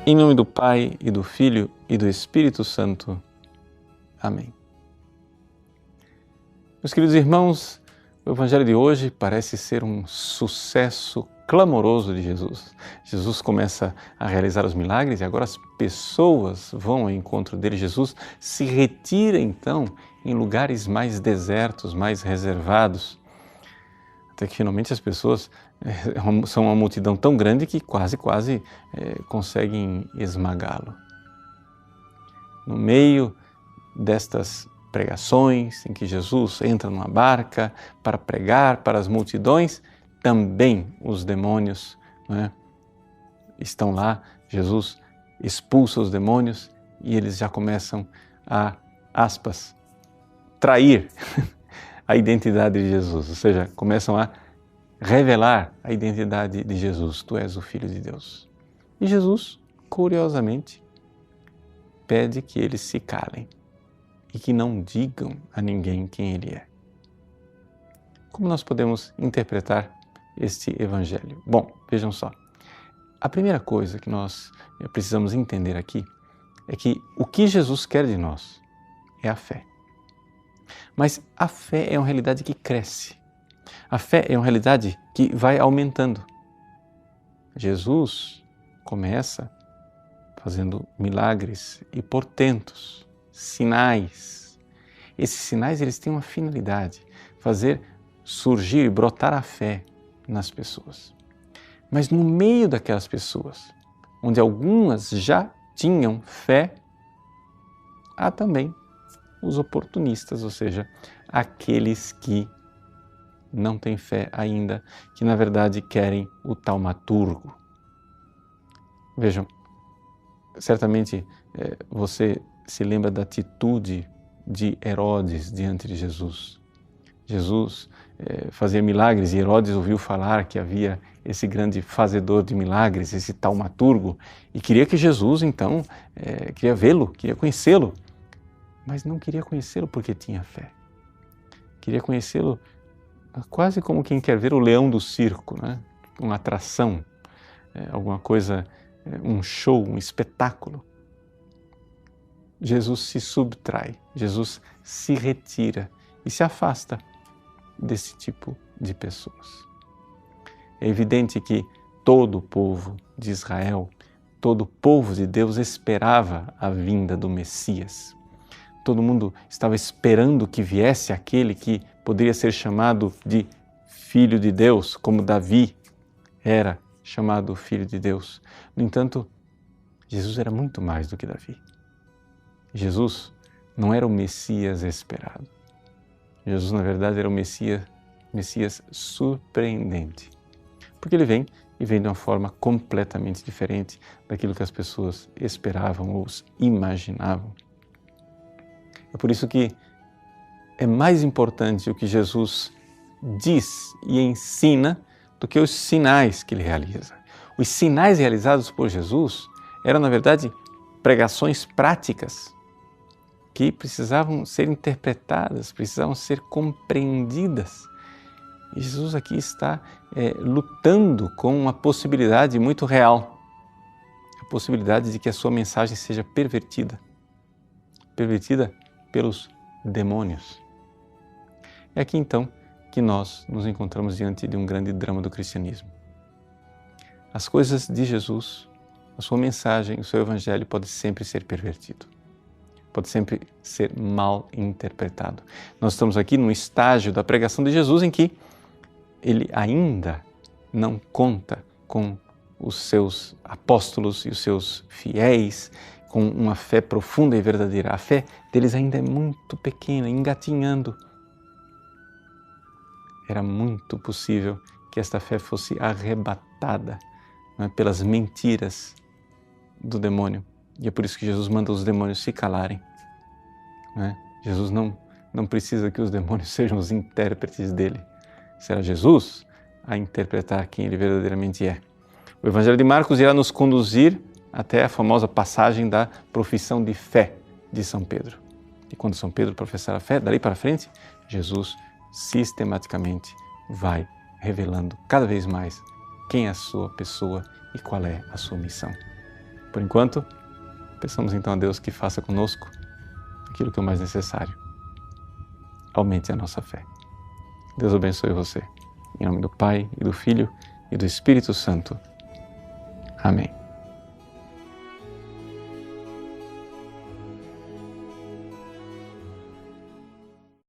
Em nome do Pai, e do Filho, e do Espírito Santo. Amém. Meus queridos irmãos, o Evangelho de hoje parece ser um sucesso clamoroso de Jesus. Jesus começa a realizar os milagres e agora as pessoas vão ao encontro dele. Jesus se retira então em lugares mais desertos, mais reservados, até que finalmente as pessoas são uma multidão tão grande que quase conseguem esmagá-lo. No meio destas pregações em que Jesus entra numa barca para pregar para as multidões, também os demônios, estão lá. Jesus expulsa os demônios e eles já começam a, aspas, trair a identidade de Jesus, ou seja, começam a revelar a identidade de Jesus. Tu és o Filho de Deus. E Jesus, curiosamente, pede que eles se calem e que não digam a ninguém quem Ele é. Como nós podemos interpretar este Evangelho? Bom, vejam só. A primeira coisa que nós precisamos entender aqui é que o que Jesus quer de nós é a fé. Mas a fé é uma realidade que cresce. A fé é uma realidade que vai aumentando. Jesus começa fazendo milagres e portentos, sinais. Esses sinais eles têm uma finalidade, fazer surgir e brotar a fé nas pessoas. Mas no meio daquelas pessoas, onde algumas já tinham fé, há também os oportunistas, ou seja, aqueles que não têm fé ainda, que na verdade querem o taumaturgo. Vejam, certamente você se lembra da atitude de Herodes diante de Jesus. Jesus fazia milagres e Herodes ouviu falar que havia esse grande fazedor de milagres, esse taumaturgo, e queria que Jesus então, queria vê-lo, queria conhecê-lo, mas não queria conhecê-lo porque tinha fé. Queria conhecê-lo quase como quem quer ver o leão do circo, uma atração, alguma coisa, um show, um espetáculo. Jesus se subtrai, Jesus se retira e se afasta desse tipo de pessoas. É evidente que todo o povo de Israel, todo o povo de Deus esperava a vinda do Messias. Todo mundo estava esperando que viesse aquele que poderia ser chamado de Filho de Deus, como Davi era chamado Filho de Deus. No entanto, Jesus era muito mais do que Davi. Jesus não era o Messias esperado. Jesus, na verdade, era o Messias surpreendente. Porque ele vem de uma forma completamente diferente daquilo que as pessoas esperavam ou imaginavam. É por isso que é mais importante o que Jesus diz e ensina do que os sinais que ele realiza. Os sinais realizados por Jesus eram, na verdade, pregações práticas que precisavam ser interpretadas, precisavam ser compreendidas. E Jesus aqui está lutando com uma possibilidade muito real, a possibilidade de que a sua mensagem seja pervertida pelos demônios. É aqui então que nós nos encontramos diante de um grande drama do cristianismo. As coisas de Jesus, a sua mensagem, o seu evangelho pode sempre ser pervertido, pode sempre ser mal interpretado. Nós estamos aqui num estágio da pregação de Jesus em que ele ainda não conta com os seus apóstolos e os seus fiéis, com uma fé profunda e verdadeira. A fé deles ainda é muito pequena, engatinhando. Era muito possível que esta fé fosse arrebatada pelas mentiras do demônio. E é por isso que Jesus manda os demônios se calarem. Jesus não precisa que os demônios sejam os intérpretes dele. Será Jesus a interpretar quem ele verdadeiramente é. O Evangelho de Marcos irá nos conduzir até a famosa passagem da profissão de fé de São Pedro. E quando São Pedro professar a fé, dali para frente, Jesus sistematicamente vai revelando cada vez mais quem é a sua pessoa e qual é a sua missão. Por enquanto, peçamos então a Deus que faça conosco aquilo que é o mais necessário. Aumente a nossa fé. Deus abençoe você. Em nome do Pai, e do Filho, e do Espírito Santo. Amém.